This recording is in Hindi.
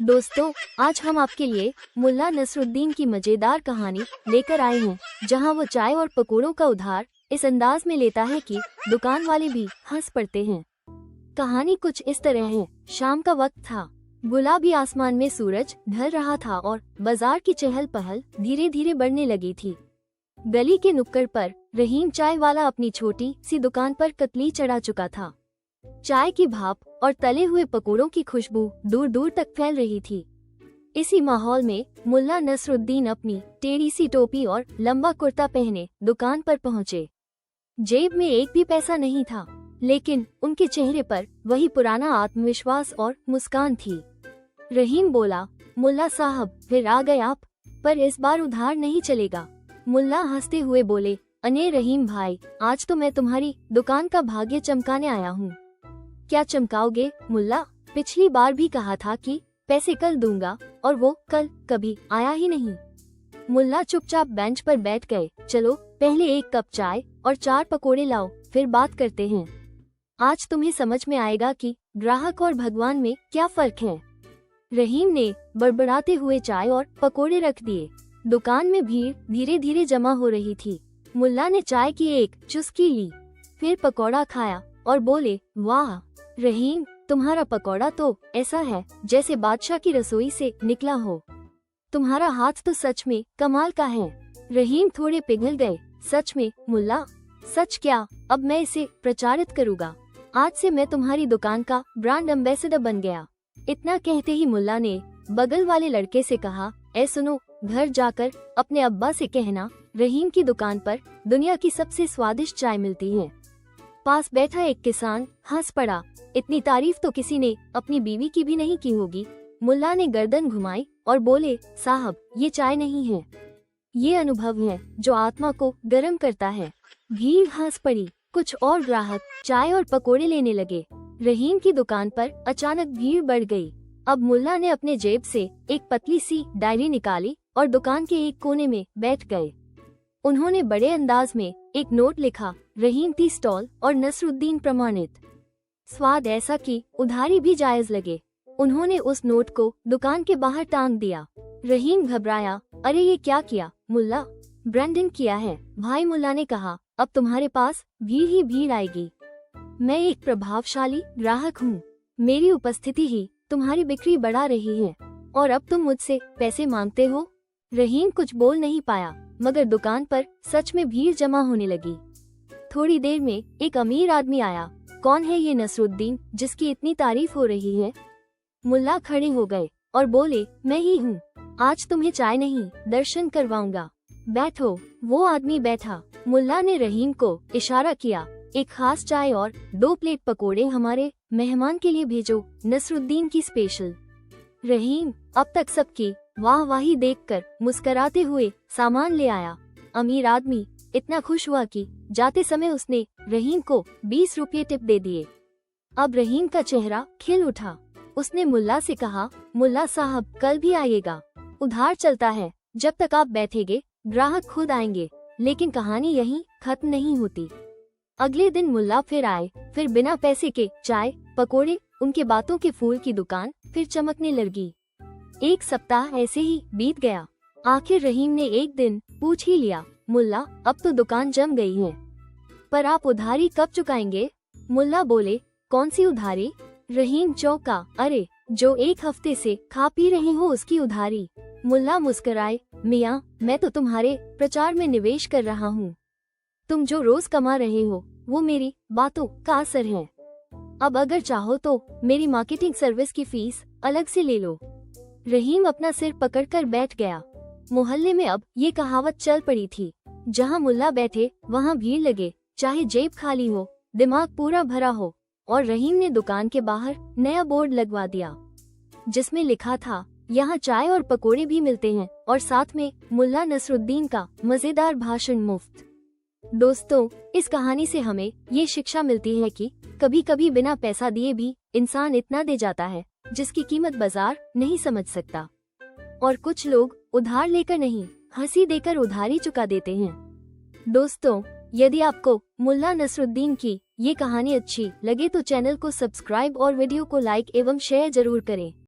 दोस्तों, आज हम आपके लिए मुल्ला नसरुद्दीन की मजेदार कहानी लेकर आए हैं, जहां वो चाय और पकौड़ों का उधार इस अंदाज में लेता है कि दुकान वाले भी हंस पड़ते हैं। कहानी कुछ इस तरह है। शाम का वक्त था। गुलाबी आसमान में सूरज ढल रहा था और बाजार की चहल पहल धीरे धीरे बढ़ने लगी थी। गली के नुक्कड़ पर रहीम चाय वाला अपनी छोटी सी दुकान पर कतली चढ़ा चुका था। चाय की भाप और तले हुए पकौड़ों की खुशबू दूर दूर तक फैल रही थी। इसी माहौल में मुल्ला नसरुद्दीन अपनी टेढ़ी सी टोपी और लंबा कुर्ता पहने दुकान पर पहुंचे। जेब में एक भी पैसा नहीं था, लेकिन उनके चेहरे पर वही पुराना आत्मविश्वास और मुस्कान थी। रहीम बोला, मुल्ला साहब, फिर आ गए आप, पर इस बार उधार नहीं चलेगा। मुल्ला हंसते हुए बोले, अने रहीम भाई, आज तो मैं तुम्हारी दुकान का भाग्य चमकाने आया हूँ। क्या चमकाओगे मुल्ला? पिछली बार भी कहा था कि पैसे कल दूंगा, और वो कल कभी आया ही नहीं। मुल्ला चुपचाप बेंच पर बैठ गए। चलो पहले एक कप चाय और 4 पकोड़े लाओ, फिर बात करते हैं। आज तुम्हें समझ में आएगा कि ग्राहक और भगवान में क्या फर्क है। रहीम ने बड़बड़ाते हुए चाय और पकोड़े रख दिए। दुकान में भीड़ धीरे धीरे जमा हो रही थी। मुल्ला ने चाय की एक चुस्की ली, फिर पकौड़ा खाया और बोले, वाह रहीम, तुम्हारा पकौड़ा तो ऐसा है जैसे बादशाह की रसोई से निकला हो। तुम्हारा हाथ तो सच में कमाल का है। रहीम थोड़े पिघल गए। सच में मुल्ला? सच क्या, अब मैं इसे प्रचारित करूँगा। आज से मैं तुम्हारी दुकान का ब्रांड एम्बेसडर बन गया। इतना कहते ही मुल्ला ने बगल वाले लड़के से कहा, ऐ सुनो, घर जाकर अपने अब्बा से कहना रहीम की दुकान पर दुनिया की सबसे स्वादिष्ट चाय मिलती है। पास बैठा एक किसान हंस पड़ा, इतनी तारीफ तो किसी ने अपनी बीवी की भी नहीं की होगी। मुल्ला ने गर्दन घुमाई और बोले, साहब, ये चाय नहीं है, ये अनुभव है जो आत्मा को गर्म करता है। भीड़ हंस पड़ी। कुछ और ग्राहक चाय और पकोड़े लेने लगे। रहीम की दुकान पर अचानक भीड़ बढ़ गई। अब मुल्ला ने अपने जेब से एक पतली सी डायरी निकाली और दुकान के एक कोने में बैठ गए। उन्होंने बड़े अंदाज में एक नोट लिखा, रहीम टी स्टॉल और नसरुद्दीन प्रमाणित। स्वाद ऐसा कि उधारी भी जायज लगे। उन्होंने उस नोट को दुकान के बाहर टांग दिया। रहीम घबराया, अरे ये क्या किया मुल्ला? ब्रांडिंग किया है भाई। मुल्ला ने कहा, अब तुम्हारे पास भीड़ ही भीड़ आएगी। मैं एक प्रभावशाली ग्राहक हूँ। मेरी उपस्थिति ही तुम्हारी बिक्री बढ़ा रही है, और अब तुम मुझसे पैसे मांगते हो। रहीम कुछ बोल नहीं पाया, मगर दुकान पर सच में भीड़ जमा होने लगी। थोड़ी देर में एक अमीर आदमी आया। कौन है ये नसरुद्दीन जिसकी इतनी तारीफ हो रही है? मुल्ला खड़े हो गए और बोले, मैं ही हूँ। आज तुम्हें चाय नहीं, दर्शन करवाऊंगा। बैठो। वो आदमी बैठा। मुल्ला ने रहीम को इशारा किया, एक खास चाय और 2 प्लेट पकोड़े हमारे मेहमान के लिए भेजो, नसरुद्दीन की स्पेशल। रहीम अब तक सबकी वाहवाही देखकर मुस्कराते हुए सामान ले आया। अमीर आदमी इतना खुश हुआ कि जाते समय उसने रहीम को 20 रुपये टिप दे दिए। अब रहीम का चेहरा खिल उठा। उसने मुल्ला से कहा, मुल्ला साहब, कल भी आइएगा, उधार चलता है। जब तक आप बैठेंगे ग्राहक खुद आएंगे। लेकिन कहानी यहीं खत्म नहीं होती। अगले दिन मुल्ला फिर आए, फिर बिना पैसे के चाय पकोड़े। उनके बातों के फूल की दुकान फिर चमकने लगी। एक सप्ताह ऐसे ही बीत गया। आखिर रहीम ने एक दिन पूछ ही लिया, मुल्ला, अब तो दुकान जम गई है, पर आप उधारी कब चुकाएंगे? मुल्ला बोले, कौन सी उधारी? रहीम चौंका, अरे, जो 1 हफ्ते से खा पी रहे हो उसकी उधारी। मुल्ला मुस्कुराए, मियाँ, मैं तो तुम्हारे प्रचार में निवेश कर रहा हूँ। तुम जो रोज कमा रहे हो वो मेरी बातों का असर है। अब अगर चाहो तो मेरी मार्केटिंग सर्विस की फीस अलग से ले लो। रहीम अपना सिर पकड़कर बैठ गया। मोहल्ले में अब ये कहावत चल पड़ी थी, जहाँ मुल्ला बैठे वहाँ भीड़ लगे, चाहे जेब खाली हो, दिमाग पूरा भरा हो। और रहीम ने दुकान के बाहर नया बोर्ड लगवा दिया, जिसमें लिखा था, यहाँ चाय और पकोड़े भी मिलते हैं, और साथ में मुल्ला नसरुद्दीन का मजेदार भाषण मुफ्त। दोस्तों, इस कहानी से हमें ये शिक्षा मिलती है कि कभी कभी बिना पैसा दिए भी इंसान इतना दे जाता है जिसकी कीमत बाजार नहीं समझ सकता। और कुछ लोग उधार लेकर नहीं, हंसी देकर उधारी चुका देते हैं। दोस्तों, यदि आपको मुल्ला नसरुद्दीन की ये कहानी अच्छी लगे तो चैनल को सब्सक्राइब और वीडियो को लाइक एवं शेयर जरूर करें।